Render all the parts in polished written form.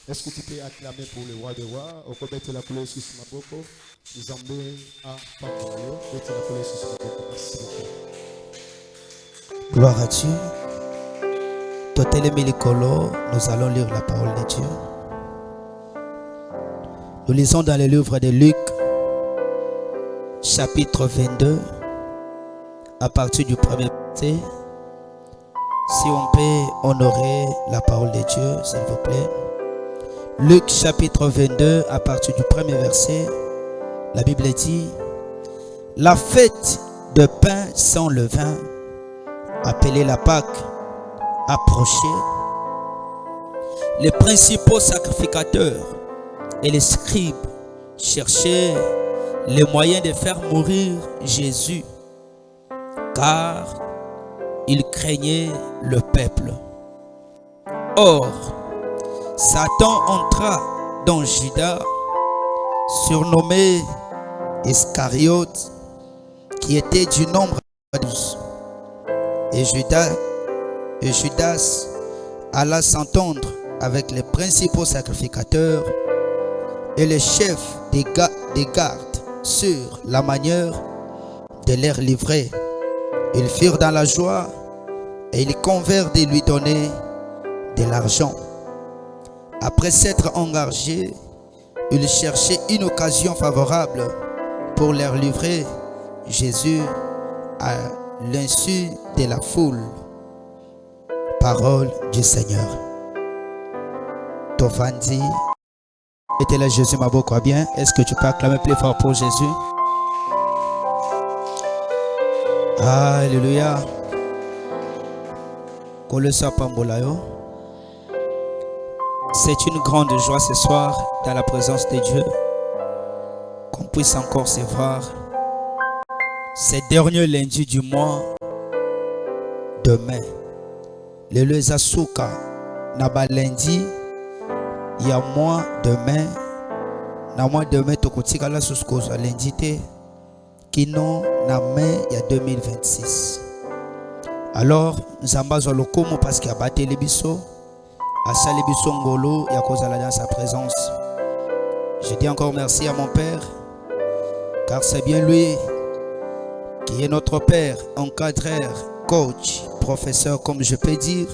Est-ce que tu peux acclamer pour le roi des rois? Gloire à Dieu. Nous allons lire la parole de Dieu. Nous lisons dans le livre de Luc, chapitre 22, à partir du premier verset. Si on peut honorer la parole de Dieu, s'il vous plaît. Luc, chapitre 22, à partir du premier verset, la Bible dit: la fête de pain sans levain, appelée la Pâque, approchait. Les principaux sacrificateurs et les scribes cherchaient les moyens de faire mourir Jésus, car ils craignaient le peuple. Or, Satan entra dans Judas, surnommé Iscariote, qui était du nombre de 12. Et Judas alla s'entendre avec les principaux sacrificateurs et les chefs des gardes sur la manière de les livrer. Ils furent dans la joie et ils convinrent de lui donner de l'argent. Après s'être engagés, ils cherchaient une occasion favorable pour leur livrer Jésus à l'insu de la foule. Parole du Seigneur. Tovandi, était là Jésus m'a beaucoup bien. Est-ce que tu peux acclamer plus fort pour Jésus? Alléluia. C'est une grande joie ce soir dans la présence de Dieu qu'on puisse encore se voir ces derniers lundis du mois de mai. Le Lezasuka Naba lundi, il y a mois de mai. Na mois de mai, tokotika la suskoza lundi te. Kino na mai, il y a 2026. Alors, Zamba Zolokomo parce qu'il a battu les bisso. À Salibiso Ngolo, il y a cause à la dans sa présence. Je dis encore merci à mon Père, car c'est bien lui qui est notre Père, encadreur, coach, professeur, comme je peux dire,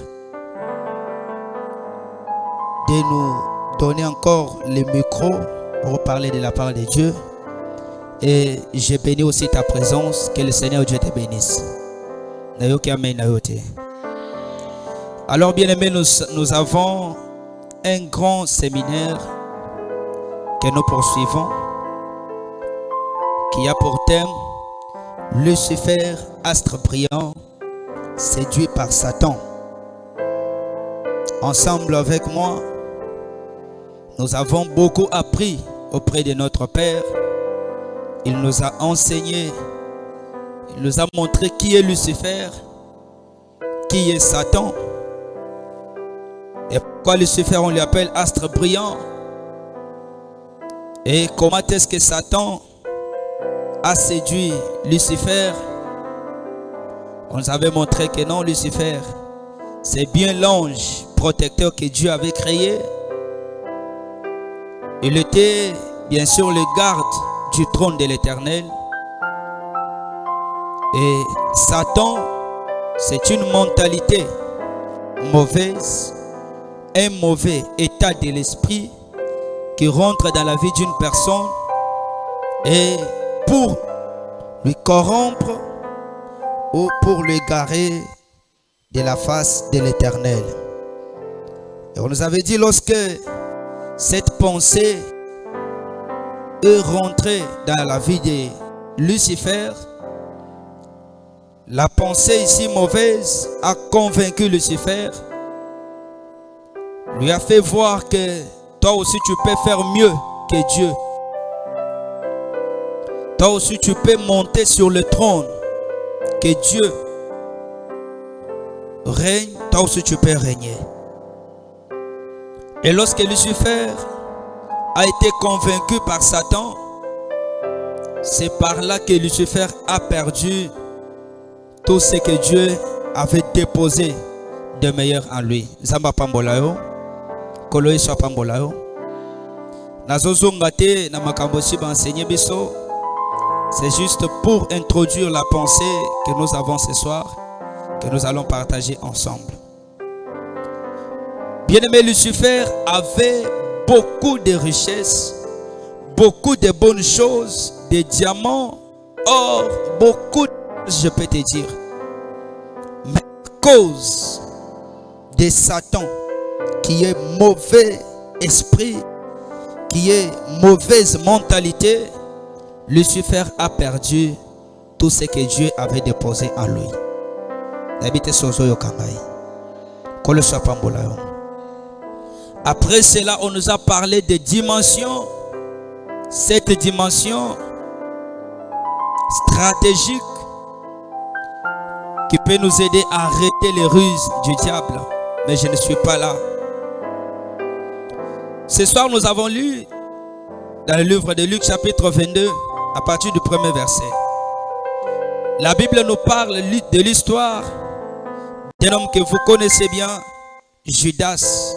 de nous donner encore le micro pour parler de la parole de Dieu. Et je bénis aussi ta présence. Que le Seigneur Dieu te bénisse. Alors bien aimés, nous avons un grand séminaire que nous poursuivons, qui a pour thème Lucifer, astre brillant, séduit par Satan. Ensemble avec moi, nous avons beaucoup appris auprès de notre Père. Il nous a enseigné, il nous a montré qui est Lucifer, qui est Satan. Et pourquoi Lucifer on lui appelle astre brillant? Et comment est-ce que Satan a séduit Lucifer? On nous avait montré que non, Lucifer, c'est bien l'ange protecteur que Dieu avait créé. Il était bien sûr le garde du trône de l'Éternel. Et Satan, c'est une mentalité mauvaise, un mauvais état de l'esprit qui rentre dans la vie d'une personne et pour lui corrompre ou pour l'égarer de la face de l'Éternel. Et on nous avait dit, lorsque cette pensée est rentrée dans la vie de Lucifer, la pensée ici mauvaise a convaincu Lucifer, lui a fait voir que toi aussi tu peux faire mieux que Dieu. Toi aussi tu peux monter sur le trône que Dieu règne, toi aussi tu peux régner. Et lorsque Lucifer a été convaincu par Satan, c'est par là que Lucifer a perdu tout ce que Dieu avait déposé de meilleur en lui. Zamba pambolayo, koloye soit pambolayo. Nazozongate na makambosi ba enseigner biso. C'est juste pour introduire la pensée que nous avons ce soir, que nous allons partager ensemble. Bien-aimé, Lucifer avait beaucoup de richesses, beaucoup de bonnes choses, des diamants, or, beaucoup de choses, je peux te dire. Mais à cause de Satan, qui est mauvais esprit, qui est mauvaise mentalité, Lucifer a perdu tout ce que Dieu avait déposé en lui. Après cela, on nous a parlé de dimensions. Cette dimension stratégique qui peut nous aider à arrêter les ruses du diable. Mais je ne suis pas là. Ce soir, nous avons lu dans le livre de Luc chapitre 22, à partir du premier verset. La Bible nous parle de l'histoire d'un homme que vous connaissez bien, Judas.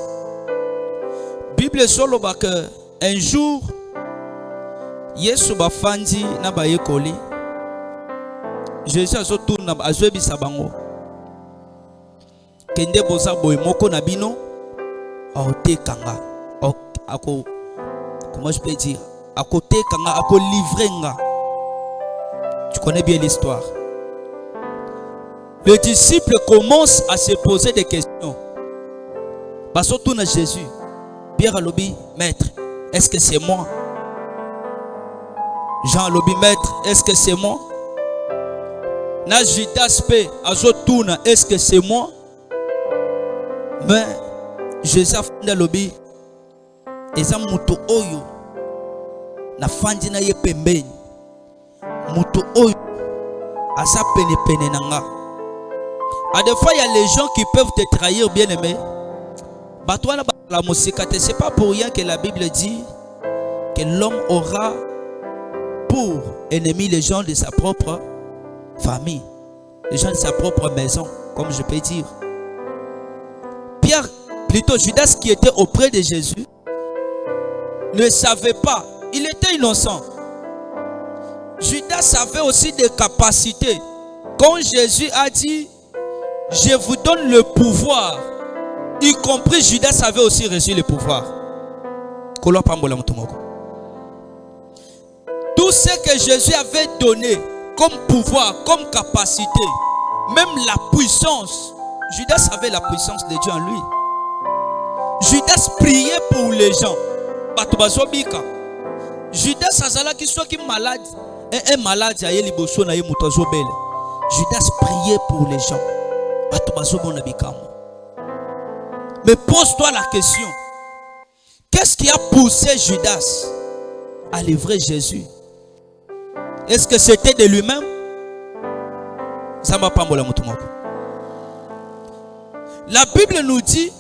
Bible solo que un jour, Yesu bafandi na bayekoli. Jésus azotourna azwebi sabango. Kende boza boy moko na bino, aote kanga, ako, comment je peux dire, à côté kanga, ako livrenga. Tu connais bien l'histoire. Le disciple commence à se poser des questions. Baso tourne à Jésus. Pierre a lobby, maître, est-ce que c'est moi? Jean a lobby, maître, est-ce que c'est moi? Na Judas P. Azo tourne, est-ce que c'est moi? Mais Jésus a fait lobby. Eza muto oyo na fandi na ye pembeni. Muto oyo asa pene pene nanga. À des fois il y a les gens qui peuvent te trahir, bien aimé. Batouana la musique, c'est pas pour rien que la Bible dit que l'homme aura pour ennemi les gens de sa propre famille, les gens de sa propre maison, comme je peux dire. Pierre, plutôt Judas qui était auprès de Jésus, ne savait pas, il était innocent. Judas avait aussi des capacités. Quand Jésus a dit, je vous donne le pouvoir, y compris Judas avait aussi reçu le pouvoir. Tout ce que Jésus avait donné comme pouvoir, comme capacité, même la puissance, Judas avait la puissance de Dieu en lui. Judas priait pour les gens. Judas azala qui soit qui malade, un malade Judas priait pour les gens. Mais pose-toi la question. Qu'est-ce qui a poussé Judas à livrer Jésus? Est-ce que c'était de lui-même? La Bible nous dit,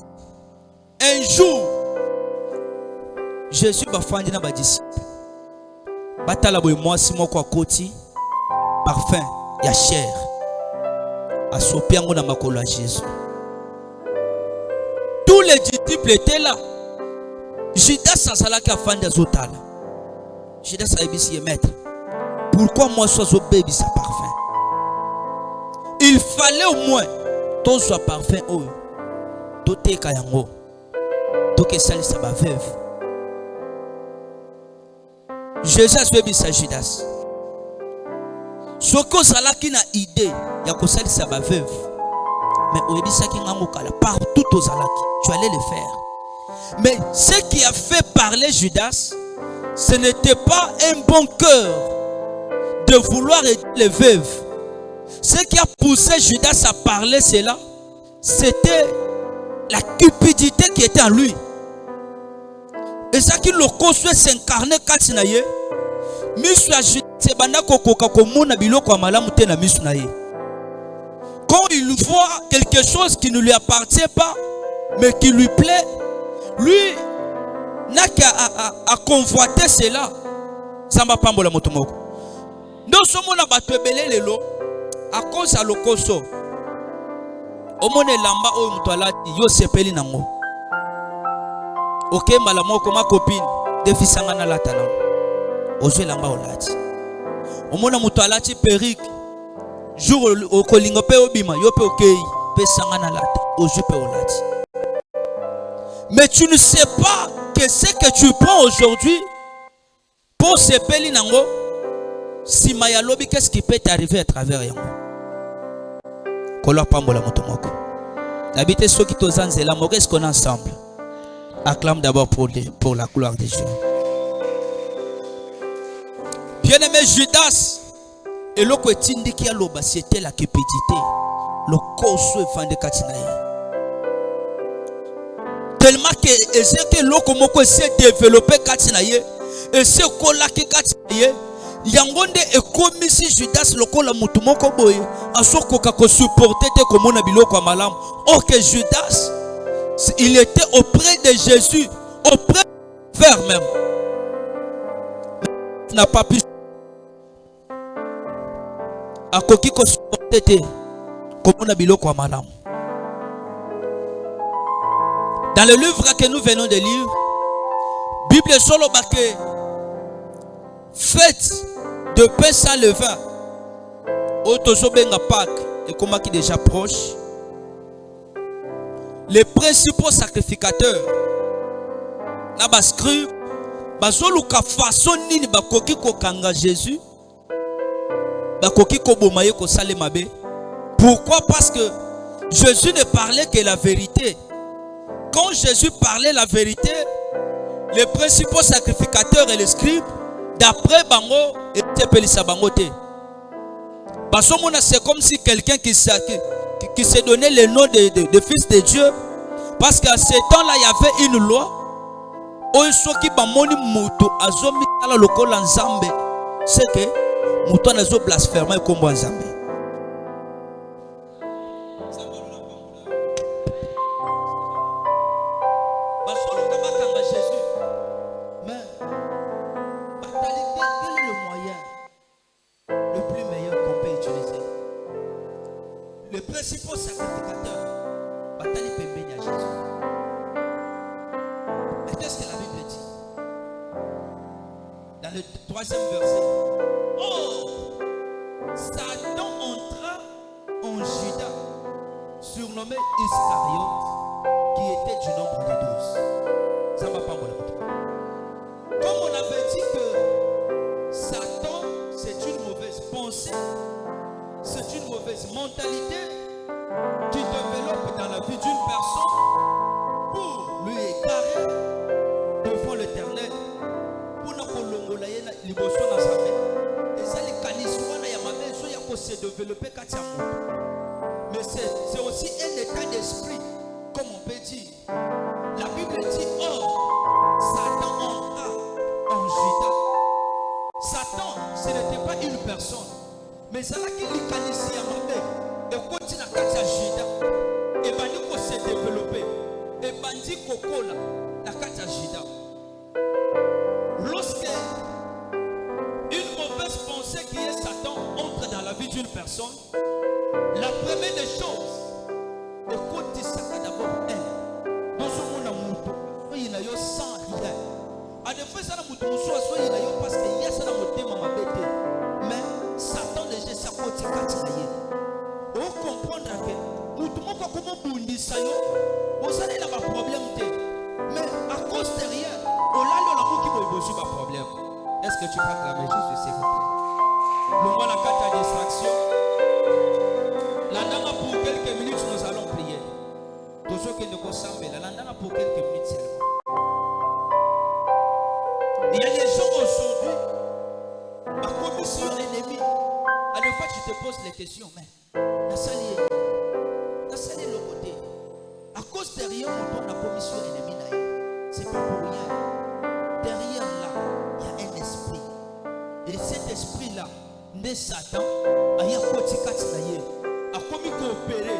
un jour, Jésus va faire un disciple. Batala boy moi si moko akoti parfum ya chair. Asopiango na makolo ya Jésus. Tous les disciples étaient là. Judas asalaki afandi azotala. Judas a dit maître, pourquoi moi sois au baby sa parfum? Il fallait au moins ton soit parfum oh. Tote kayango. Toke sali sa ba veuve. Jésus a suivi sa Judas. Soko salaki na idée ya kosali sa ba veuve. Mais au ebisaki ngango kala partout aux salaki. Tu allais le faire. Mais ce qui a fait parler Judas, ce n'était pas un bon cœur de vouloir aider les veuves. Ce qui a poussé Judas à parler cela, c'était la cupidité qui était en lui. Et ça qui le construit s'incarner katinaye. Misu ya Judas sebanda kokoka komona biloko ya malamu te na misu na ye. Quand il voit quelque chose qui ne lui appartient pas, mais qui lui plaît, lui n'a qu'à convoiter cela. Samba pambola motomoko. Nous sommes na bato ebele lelo à cause à lokoso. Omone lamba oyo mutu alati yo sepeli nango. Ok mbala moko ma copine defisanga na lata nango. Ozwe lamba olati. Omona mutu alati perruque. Jour okolingo pe obima yo pe okei pe sanga na lata. Ozwe pe olati. Mais tu ne sais pas que ce que tu prends aujourd'hui pour sepeli nango, si maya lobi, qu'est-ce qui peut t'arriver à travers yango? Kolo pambola motomoko. D'habiter ceux qui t'osent la mort, est-ce qu'on est ensemble? Acclame d'abord pour la gloire de Dieu. Bien-aimé Judas, et l'oko etindi qui a loba, c'était la cupidité. Le koso est fandé katinaye. Tellement que Ezekiel loko moko s'est développé katinaye, et c'est kola ki katinaye. Yangonde ekomisi Judas lokola mutu moko boye asokoka ko supporter te komona biloko malam. Or que Judas il était auprès de Jésus, auprès de vers même. Il n'a pas pu akoki ko supporter te komona biloko malam. Dans le livre que nous venons de lire, Bible solo baké faites de pain sans levain. Autosobenga Pâques et comment qui déjà proche. Les principaux sacrificateurs na bascribe bazoluka façon nini bakoki ko kanga Jésus, bakoki ko bomaye ko salemabe. Pourquoi? Parce que Jésus ne parlait que la vérité. Quand Jésus parlait la vérité, les principaux sacrificateurs et les scribes d'après bango était pelisa bangote. Basomona c'est comme si quelqu'un qui s'est donné le nom de fils de Dieu, parce qu'à ce temps-là il y avait une loi. Oisoki bamoni muto azomi ala lokola nzambe, c'est que muto nazo blasphémer kombo nzambe. Troisième verset. Oh, Satan entra en Judas, surnommé Iscariote, qui était du nombre de 12. Ça va pas mon amour. Comme on avait dit que Satan, c'est une mauvaise pensée, c'est une mauvaise mentalité qui développe dans la vie d'une personne pour lui égarer devant l'Éternel. Se développer mais c'est aussi un état d'esprit, comme on peut dire. La Bible dit, oh, Satan entra en Judas. Satan, ce n'était pas une personne, mais c'est là qu'il y a et continue à Judas. Et bandi ko se développer. Et bandi kokola la katia Judas. Lorsque une mauvaise pensée qui est Satan entre dans la vie d'une personne, la première des choses, écoute ça d'abord elle. Dans ce monde amour, il y a sans rien. À des fois ça n'a pas soit il y a parce que il y a ça dans mon thème ma bête. Mais Satan déjà ça côté katinaye. On comprendre que nous tout monde comment bundi ça yo, vous allez là pas problème té. Mais à cause de rien, on l'a là la qui va bosser pas problème. Est-ce que tu peux acclamer Jésus s'il vous plaît? Le mois la carte à distraction. La nana pour quelques minutes nous allons prier. Tous ceux qui ne consomment la nana pour quelques minutes seulement. Il y a des gens aujourd'hui, à commission ennemie. À des fois tu te poses les questions, mais la salle est le côté. À cause derrière la commission ennemie, c'est pas pour rien. Derrière là, il y a un esprit. Et cet esprit-là, né Satan, il y a côté katinaye. A commis coopérer.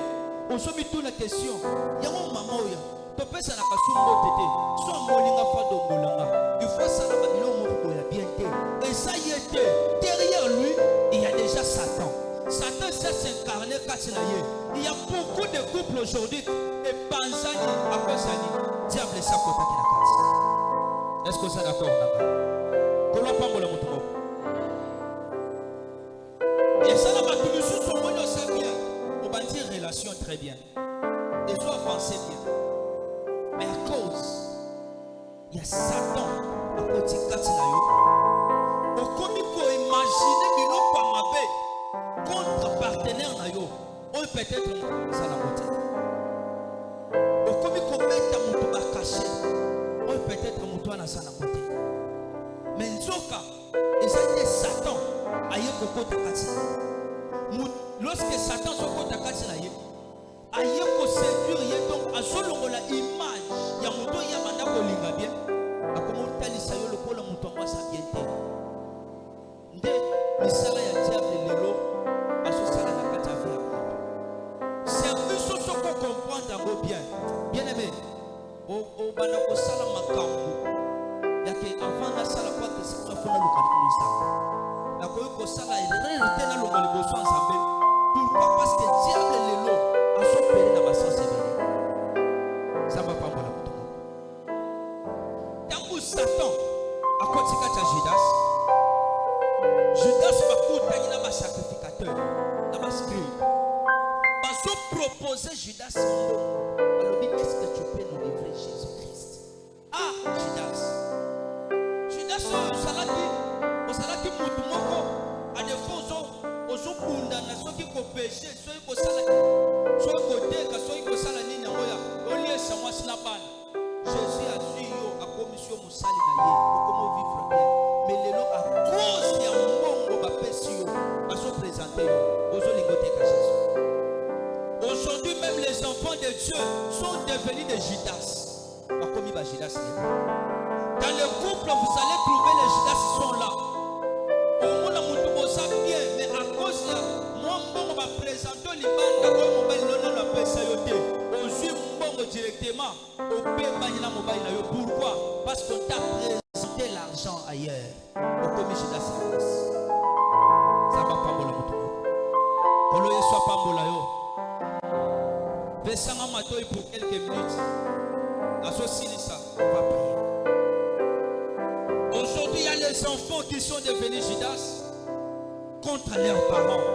On se met toute la question. Il y a un maman où tu peux ça la kasumbo tété. Soit molinga fa dongolanga. Il faut ça la babylone moko bien té. Et ça y était. Derrière lui, il y a déjà Satan. Satan, ça s'incarner il y a beaucoup de couples aujourd'hui et Panzani à Kosani diable ça kota qui la est-ce que ça d'accord Comment pas mon amour et ça là tu me sous son moyen ça bien on va dire relation très bien et soit avancer bien mais à cause il y a Satan à côté kati na yo au comico imaginer biloko mabe contre partenaire na yo on peut-être ça la beauté au comico mettre mutu ba caché on peut-être mutu na ça la beauté mais nzoka et ça c'est Satan aye kokota kati lorsque Satan sokota kati na ye aye ko séduire ye donc azolongola image ya mutu ya banda ko linga bien akomontalisa yo lokola mutu kwa sa bien te nde misala ya diable lelo asosala na kati ya vie c'est une chose qu'on comprendre yango bien bien aimé o bana ko sala makambo yake avant na sala kwa que c'est fona lokana ça la ko sala réalité na lokana boso ensemble pourquoi parce que diable lelo asopere na basanse bele ça va pas voilà mutu tangu Satan akotika cha Judas bakutaki na ba sacrificateur na ba scribe bazo proposer Judas alobi est-ce que tu peux nous livrer Jésus-Christ Judas salaki mutu moko a défaut ozo kunda na soki ko péché soki ko sala soki ko teka soki ko sala nini yango ya oliesa mwasi na bana Jésus a su yo a commission musali na ye okomo vivre bien mais lelo à cause ya mbongo bapesi yo baso présenter yo ozo lingote ka Jésus. Aujourd'hui même les enfants de Dieu sont devenus des Judas. Bakomi ba Judas. Dans le couple vous allez trouver les Judas sont là. Au monde mutu bosa bien mais à cause ya moi mbongo ba présenter libanda ko mobile lona la pesa yo te. Ozui mbongo directement au pembani na mobile na yo. Pourquoi? Parce qu'on t'a présenté l'argent ailleurs. Okomi Judas. Ça va pas mbola mutu. Kolo yeso pa mbola yo. Vesanga matoi pour quelques minutes. Associez ça, on va prier. Aujourd'hui, il y a les enfants qui sont devenus Judas contre leurs parents.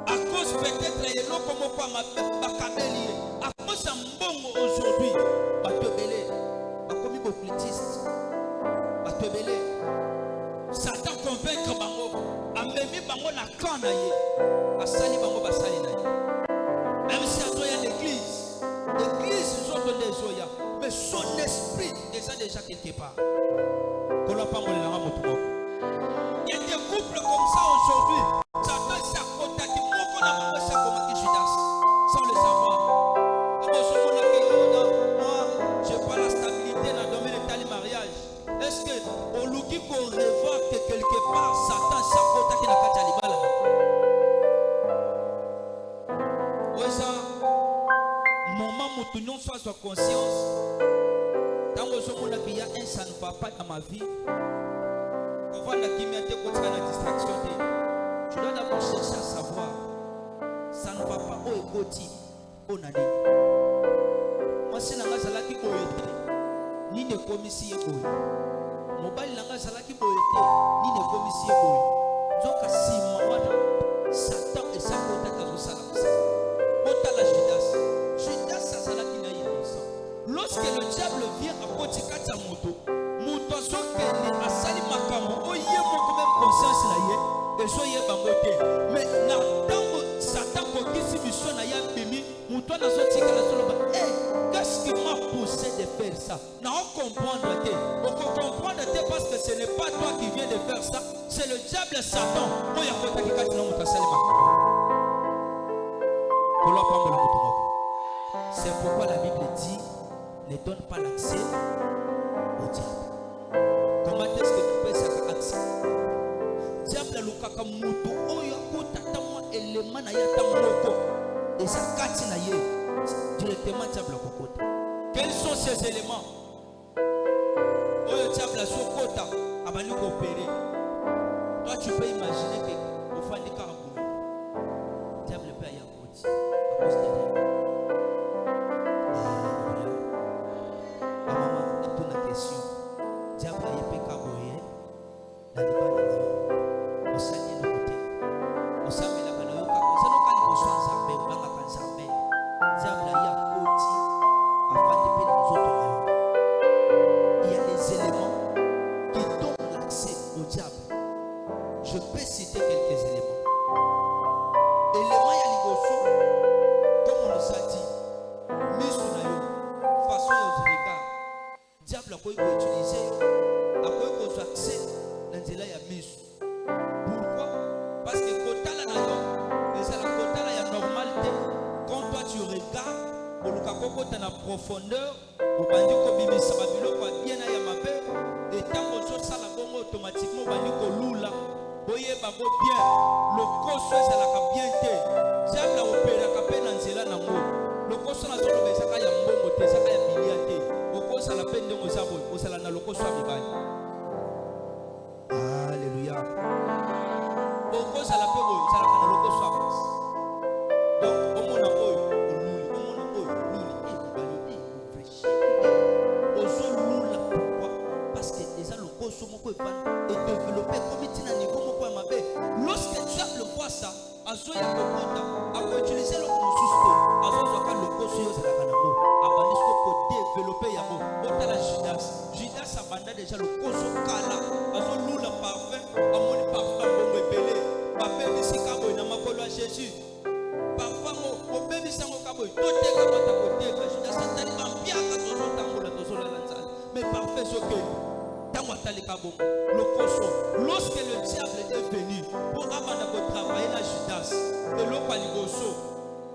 À cause peut-être de l'eau comme quoi ma bakabeli. À cause d'un bon aujourd'hui, batebele, bakomi boclitiste, batebele. Satan convaincre bango, amemi bango na kana ye, asali bango basali na ye. Même si il y a l'église, l'église sont des zoya, mais son esprit déjà quelque part. Il y a des couples comme ça aujourd'hui. Satan s'est côté qui beaucoup n'a pas ça comme Judas, sans le savoir. Moi, je pas la stabilité dans le domaine de mariage. Est-ce que on nous dit qu'on révoque que quelque part Satan s'est côté qui n'a pas talibala? Moment où tout le monde soit sa conscience, tant qu'il y a un ça ne va pas dans ma vie, on va la kimité contre la distraction. Tu dois d'abord chercher à savoir, ça ne va pas où est côté, on a dit. Moi c'est la race à la qui boite, ni de commissaire boy. Mobile la race à la qui boite, ni de commissaire boy. Donc si moi Satan et sa côté à vous salam. Lorsque le diable vient à Kotika Tamoto, Moutoso Kene a Sali Makamo, Oye mon même conscience là, et soyez bangoté. Mais n'attends Satan pour qui si mission n'a pas béni, Mouton a sorti à la solo. Qu'est-ce qui m'a poussé de faire ça? Non, comprendre. On comprendre parce que ce n'est pas toi qui viens de faire ça, c'est le diable Satan. Oye Kotika Tamoto Sali Makamo. C'est pourquoi la Bible dit ne donne pas l'accès au diable. Comment est-ce que tu peux faire accès? Diable lukaka mutu oyo akutata mwa élément na yata moko et ça kati na ye directement diable kokota. Quels sont ces éléments? Oyo diable sokota abani ko opérer. Toi tu peux imaginer que au fandi karaboula. diable a utilisé a accès dans nzela ya miso. Pourquoi? Parce que kotala na yo ezala kotala ya normalité. Quand toi tu regardes oluka kokota na profondeur obandi kobimisa babiloko bien na ya mabe et tant que ça la bongo automatiquement bandi kolula boye bango bien le koso ezalaka bien te diable opéraka pe na nzela nango le koso na zolo bezaka ya mbongo te ezaka ya bilia te okosala pe ndenge oza boye osala na lokoso ya mibali. Alléluia. Okosala pe boye ozalaka na lokoso ya basi. Donc omona oyo oluli omona oyo oluli balobi ofreshi ozolula. Pourquoi? Parce que eza lokoso moko efana et développer comme itina niveau moko ya mabe. Lorsque diable voit ça azoya kokota akoutiliser le mosusu azozoka lokoso yo ezalaka nango abandi siko kodévelopper yango otala Judas abanda déjà lokoso kala azolula parfum amoni parfum bongo ebele bapemisi kaboy na makolo ya Jésus parfum obebisi yango kaboy toteka bata koteka Judas atali bampiaka tozotambola tozolala nzala mais parfum soke tango atalika bongo lokoso. Lorsque le diable est venu pour abanda travailler la Judas et l'eau paligoso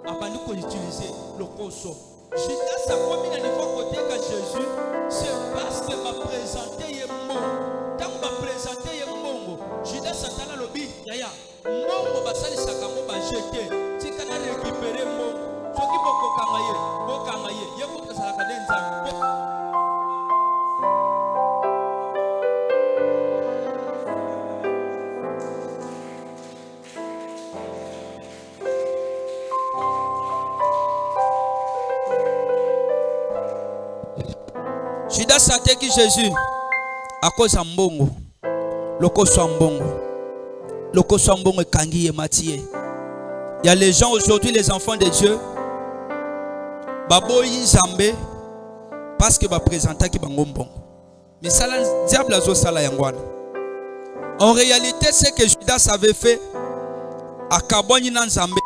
abandi ko utiliser lokoso. Judas a commis à niveau côté que Jésus c'est parce que m'a présenté yembo tant m'a présenté yembo Judas atala lobi yaya mongo basali sakamo ba jeter tikana récupérer mongo soki boko kangaye yeko tsala kadenza. Judas a attaqué Jésus à cause de mbongo. Lokoso mbongo kangi et Matthieu. Il y a les gens aujourd'hui, les enfants de Dieu, baboyi Zambé parce que ba présenta ki bango mbongo. Mais ça la diable azo sala yangwana. En réalité, ce que Judas avait fait à Kaboni na Zambé,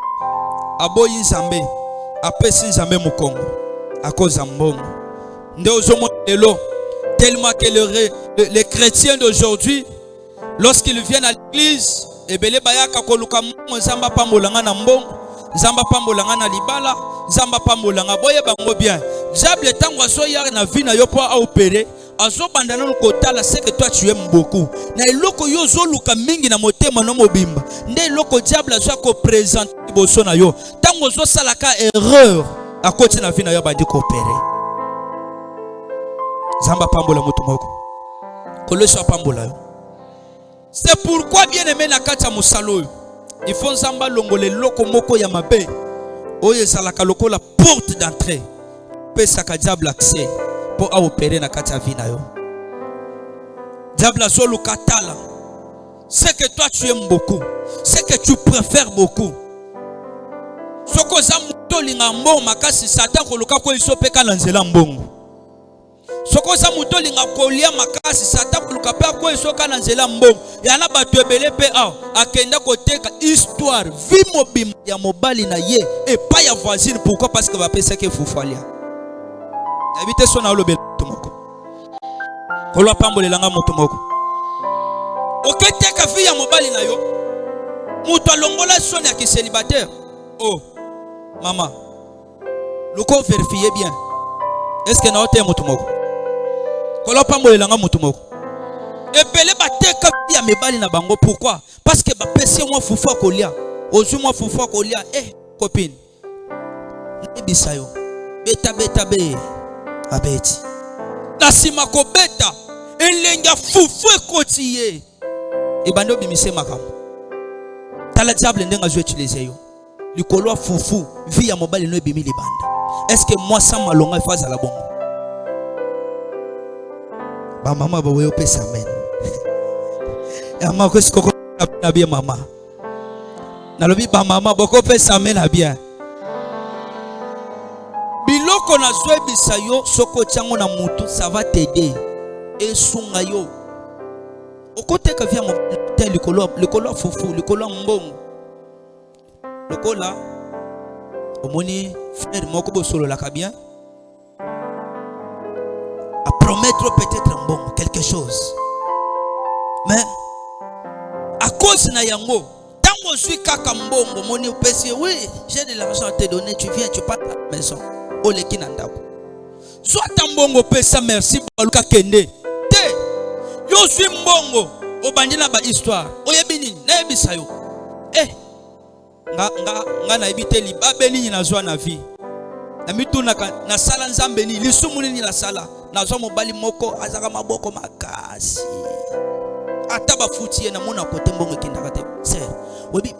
aboyi Zambé, apesi Zambé mukongo à cause de mbongo. Tellement que les chrétiens d'aujourd'hui, lorsqu'ils viennent à l'église, et belé bayaka koluka zamba pambolanga na mbongo, zamba pambolanga na libala, zamba pambolanga boye bango bien. Diable tango aso yar na vie na yo po a opérer, aso bandana no kotala c'est que toi tu aimes beaucoup. Na eloko yo zo luka mingi na motema no mobimba. Nde eloko diable aso ko présenter boso na yo. Tango zo salaka erreur, a côté na vie na yo bandi ko opérer. Zamba pambola mutumoko. Kolosha pambola. C'est pourquoi bien aimé na kati ya musalo. Il faut nzamba longole loko moko ya mabe. Oye zalaka loko la porte d'entrée. Pesa ka diable accès pour opérer na kati ya vie na yo. Diable solo katala. C'est que toi tu aimes beaucoup. C'est que tu préfères beaucoup. Soko za muto linga mbongo makasi Satan koluka ko isopeka na nzela mbongo. Soko sa muto linga kolia makasi Satan koluka pe ko isoka na nzela mbongo. Yana bato ebele pe akenda koteka histoire vie mobimba ya mobali na ye et pas ya voisine. Pourquoi? Parce que va penser que fufalia. Habite sona olobela mutumoko. Kolwa pambolelanga mutumoko. Oketeka vie ya mobali na yo. Muto alongola soni ya célibataire. Oh, maman, loko vérifiez bien. Est-ce que na ote mutumoko? Kolwa pambolelanga mutumoko. Ebele bateka vie ya mibali na bango. Pourquoi? Parce que ba pesi moi fufa kolia. Ozu moi fufa kolia. Copine. Nebisa yo. Beta be. Abeti. Nasima ko beta. Elenga fufu ekotiye. Ebando bimise makambo. Tala diable ndenga zo utiliser yo. Likolo fufu vie ya mobali no ebimi libanda. Est-ce que moi sans malonga faza la bongo? Ba mama ba we opesa amen. Ya mama ko sikoko na bien mama. Na lobi ba mama boko opesa amen na bien. Biloko na zo ebisa yo soko chango na mutu ça va t'aider. Esunga yo. Okoteka via mobali likolo fufu likolo mbongo. Lokola omoni frère moko bosolo la kabien promettre peut-être un bon, quelque chose. Mais, à cause na yango, tant que je suis kaka mbongo, mon opesi, oui, j'ai de l'argent à te donner, tu viens, tu pars à la maison. Ole kinandako. Soit tambongo pesa merci baluka kende. Te, yo suis mbongo, obandina ba histoire. Oyebini, na yebisa yo. Nga na ebite libabe nini nazwa na vie. Na mituna na sala nzambe ni lisumu nini la sala. Nazwa mobali moko azaka maboko makasi. Ata bafuti na mona kote mbongo kindaka te. C'est webi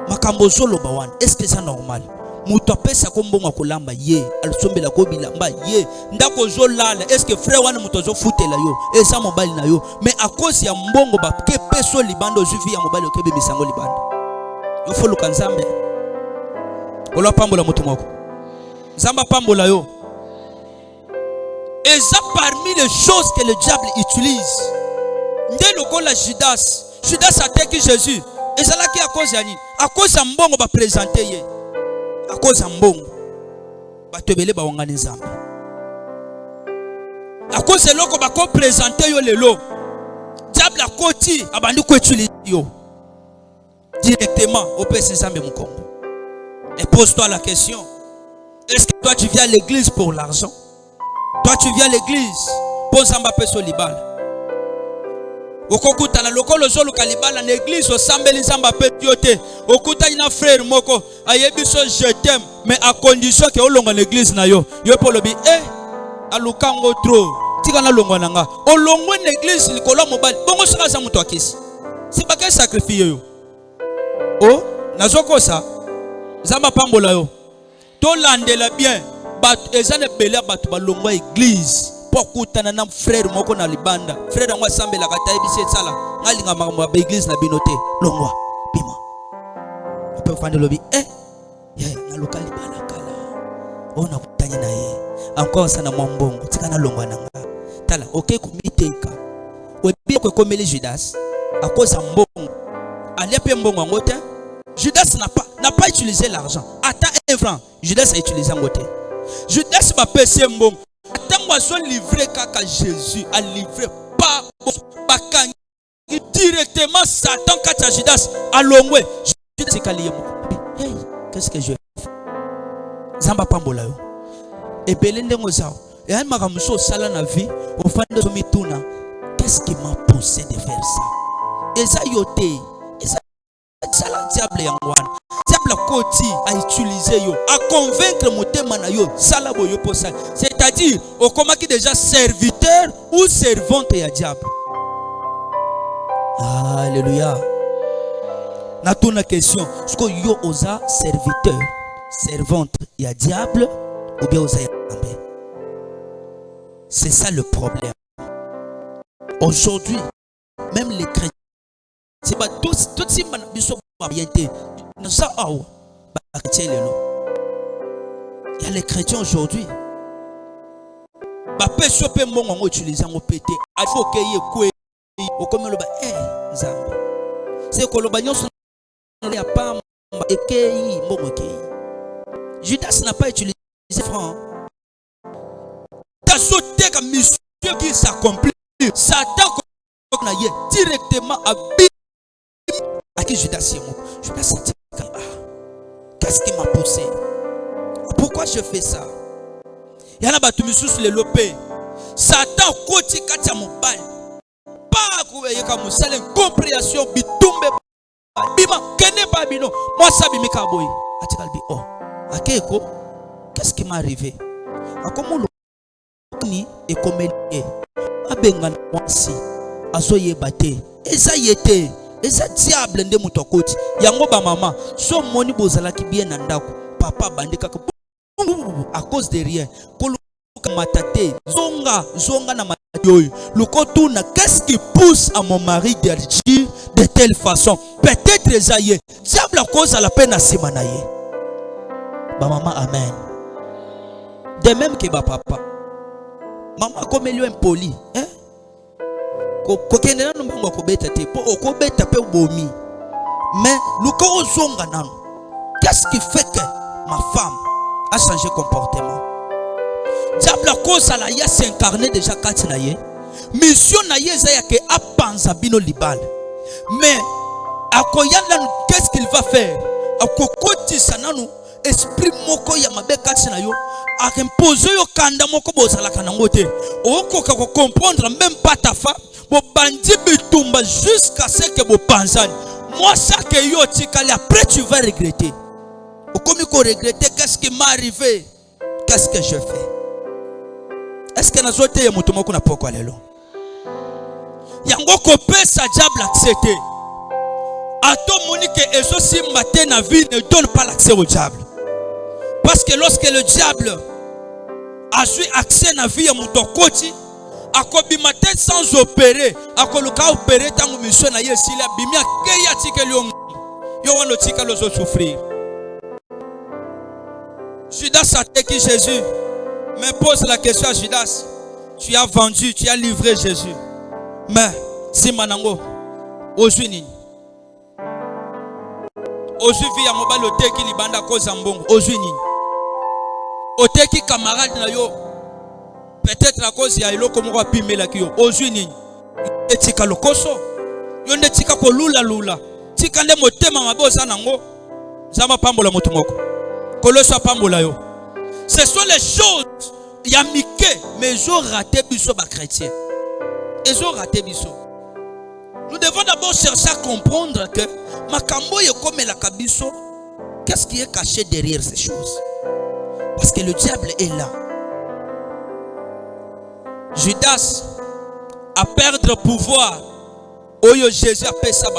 makambo zolo ba wana. Est-ce que c'est normal? Muto pesa ko mbongo akolamba ye, alsombela ko bilamba ye. Ndako zolala, est-ce que frère wana muto zo futela yo? Eza mobali na yo. Mais à cause ya mbongo ba ke peso libando zuvi ya mobali okebe misango libando. Yo folo kanzambe. Ola pambola mutu moko. Zamba pambola yo. Et ça parmi les choses que le diable utilise. Ndé lokola Judas. Judas a attaqué Jésus. Et ça là qui à cause ya ni. À cause ya mbongo ba présenter ye. À cause ya mbongo. Ba tebele ba wangani nzambe. À cause de loko ba ko présenter yo lelo. Diable a koti abandi ko utiliser yo. Directement au PC Nzambe Mukongo. Et pose-toi la question. Est-ce que toi tu viens à l'église pour l'argent? Toi tu viens à l'église pour Nzamba peso libala. Okokuta na lokolo zolo kalibala na église o sambeli Nzamba peso te. Okuta ina frère moko ayebiso je t'aime mais à condition que olonga l'église na yo. Yo polobi alukango trop. Tika na longo nanga. Olongwe na église likolo mobali. Bongo saka za muto akisi. Si ba ke sacrifier yo. Oh, nazoko sa. Nzamba pambola yo. To landela bien. Bat ezane bela batu balongwa église. Pokutana na frère moko na libanda. Frère ngwa sambela kata ebise sala. Ngalinga makambo ba église na binote. Longwa bima. Ope fande lobi na lokali bala kala. Ona kutanya na ye. Encore sana mwambongo. Tika na longwa nanga. Tala OK komiteka. Webi ko komeli Judas. À cause mbongo. Allez pe mbongo ngote. Judas n'a pas utilisé l'argent. Attends un franc. Judas a utilisé un côté. Judas m'a payé mbongo. Attends moi son livré kaka Jésus a livré pas bakangi directement Satan kata Judas a longwe. Judas kaliye mo. Hey, qu'est-ce que je fais? Zamba pambola yo. Et belende ngozao. Et un makamuso sala na vie au fin de mituna. Qu'est-ce qui m'a poussé de faire ça? Et ça yote. C'est la diable yangwana. Diable koti a utilisé yo, a convaincre motema na yo, sala boyo posa. C'est-à-dire, au comment qui déjà serviteur ou servante ya diable. Alléluia. Na tuna question, est-ce que yo osa serviteur, servante ya diable ou bien osa ya diable? C'est ça le problème. Aujourd'hui, même les chrétiens, c'est pas tout si man biso bienté na ça awa ba chrétien lelo. Il y a les chrétiens aujourd'hui ba peso pe mbongo ngo utiliser ngo pété il faut que ye kwe o comme le ba nzambe c'est ko lo ba nyonso ya pa ekei mbongo ekei. Judas n'a pas utilisé franc. Ta sauté comme mission qui s'accomplit. Satan na ye directement à à qui Judas est mort. Judas s'est dit, qu'est-ce qui m'a poussé? Pourquoi je fais ça? Il y en a battu sous le lopé. Satan koti katia mobile. Pas kouye comme ça compréhension bitumbe bima kene pas bino. Moi ça bimi kaboy. Atikal bi akeko. Qu'est-ce qui m'est arrivé? Akomo ni et comme abengan mwasi azoye bate. Eza yete. Et ça diable nde mutokoti yango ba maman so moni bozala ki bien ndako papa bandika à cause de rien koluka matate zonga na matoyo lukotu na qu'est-ce qui pousse à mon mari d'agir de telle façon? Peut-être zaye diable à cause à la peine à simanaye ba maman amen. De même que ba papa maman comme lui impoli kokendela no mbango kobeta te po okobeta pe bomi mais luka ozonga nano. Qu'est-ce qui fait que ma femme a changé comportement? diable a cause à la ya s'incarner déjà kati na ye. Mission na ye zaya ke apanza bino libal. Mais akoyanda qu'est-ce qu'il va faire? Akokoti sananu esprit moko ya mabe kati na yo. Akimpose yo kanda moko bozala kanango te. Okoka ko comprendre même pas ta femme. Bo bandi bitumba jusqu'à ce que bo panzani. Moi ça que yo tikali après tu vas regretter. Comme il regretter qu'est-ce qui m'est arrivé? Qu'est-ce que je fais? Est-ce que nazote ya mutu moko na poko lelo? Yango ko pesa diable accepter. Ato monique ezo si matin na vie ne donne pas l'accès au diable. Parce que lorsque le diable a eu accès à la vie à mon koti, akobi matin sans opérer, akoluka opérer tango mission na yesi la bimia keya tikeli yo wano tika lozo souffrir. Judas a été qui Jésus. Mais pose la question à Judas. Tu as vendu, tu as livré Jésus. Mais si manango ozuni ozuvi ya mobile oteki libanda koza mbongo ozuni oteki camarade na yo peut-être à cause ya eloko moko apimela ki yo ozuni etika lokoso yo nde tika ko lula tika nde motema maboza nango zama pambola moto moko koloso pambola yo. Ce sont les choses yamike mais ils ont raté biso ba chrétien. Ils ont raté biso. Nous devons d'abord chercher à comprendre que makambo ye comme la kabiso, qu'est-ce qui est caché derrière ces choses? Parce que le diable est là. Judas a perdre pouvoir. Oyo Jésus a fait ça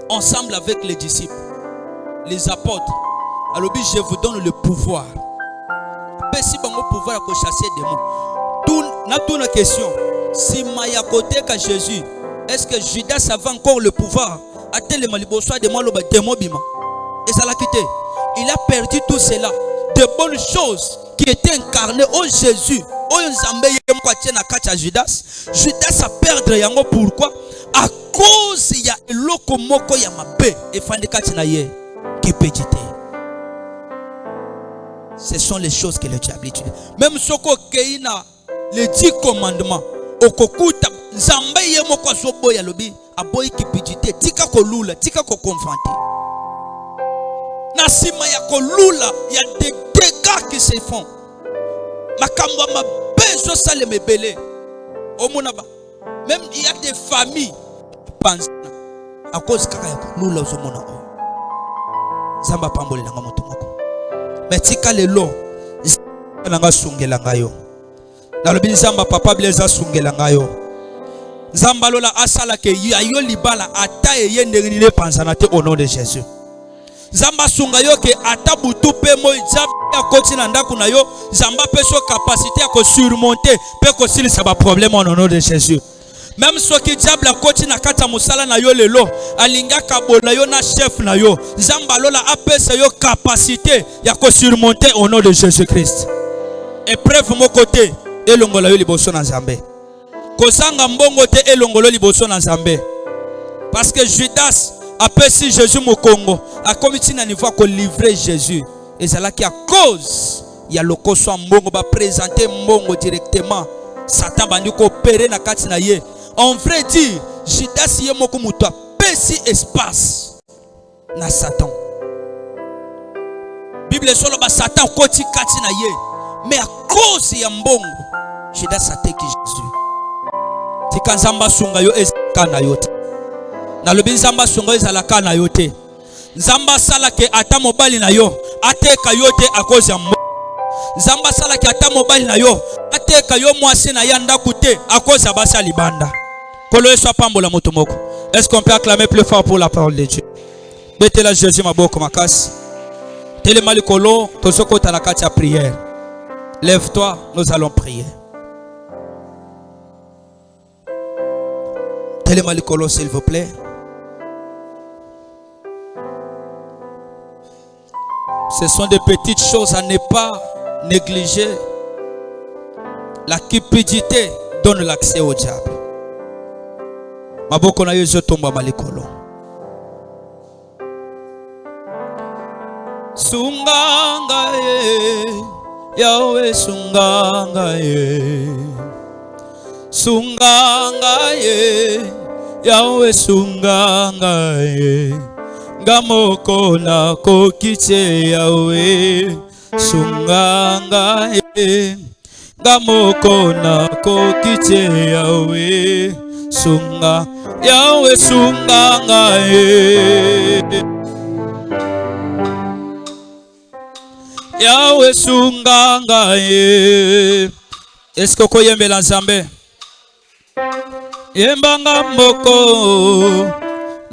ensemble avec les disciples, les apôtres. Alors je vous donne le pouvoir. Si bango pouvoir à chasser des démons. Tout une question. Si maya côté que Jésus, est-ce que Judas avait encore le pouvoir à tel malibosoa de maloba démon bima? Et ça l'a quitté. Il a perdu tout cela. De bonnes choses qui étaient incarnées au Jésus. Au Nzambe yemkwatien na kacha Judas. Judas a perdu yango pourquoi? À cause il y a eloko moko ya mabe et fandi kacha na ye qui petit. Ce sont les choses que le diable utilise. Même soko keina les 10 commandements. Okokuta Nzambe yemoko azoboya lobi aboyi kipidité tika ko lula tika ko confronter. Na sima ya ko lula il y a des dégâts qui se font. Makambo ma bezo sale mebele. Omonaba même il y a des familles pensent à cause kaka ya ko lula ozomona o. Zamba pambole na moto moko. Mais tika lelo nanga sungela ngayo. Nalobi nzamba papa bleza sungela ngayo. Nzamba lola asala ke yo libala ata eyendengile panzana te au nom de Jésus. Nzamba sunga yo ke ata butu pe mo diable ya koti na ndako na yo, nzamba peso capacité ya ko surmonter pe ko silisa ba problème au nom de Jésus. Même ce qui diable a koti na kata musala na yo lelo, alinga kabola yo na chef na yo, nzamba lola apesa yo capacité ya ko surmonter au nom de Jésus Christ. Épreuve mon côté elongola yo liboso na Nzambe. Kosanga mbongo te elongolo liboso na Nzambe. Parce que Judas a pesi Jésus mo Congo, a commis na niveau ko livrer Jésus. Et c'est là qui à cause il y a lokoso mbongo ba présenter mbongo directement. Satan bandi ko opérer na kati na ye. En vrai dire, Judas ye moko muto pesi espace na Satan. Bible solo ba Satan koti kati na ye. Mais à cause ya mbongo, Judas a teki Jésus. Tika nzamba sunga yo ezaka na yo te. Na lobi nzamba sunga yo ezalaka na yo te. Nzamba sala ke ata mobali na yo ateka yo te à cause ya mbongo. Nzamba sala ke ata mobali na yo ateka yo mwasi na ya ndaku te à cause ya basa libanda. Kolo eso pambola moto moko. Est-ce qu'on peut acclamer plus fort pour la parole de Dieu? Betela Jésus maboko makasi. Telema likolo tozoko ta na kati ya prière. Lève-toi, nous allons prier. Telema likolo s'il vous plaît. Ce sont des petites choses à ne pas négliger. La cupidité donne l'accès au diable. Maboko na yezo tomba malikolo. Sunganga Yahweh sunganga ye, sunganga ye, Yahweh sunganga ye, ngamoko na kokiche Yahweh sunganga ye, ngamoko na kokiche Yahweh sunga, Yahweh sunganga ye, Yahweh sunganga ye. Est-ce que koyembela Nzambe? Yembanga moko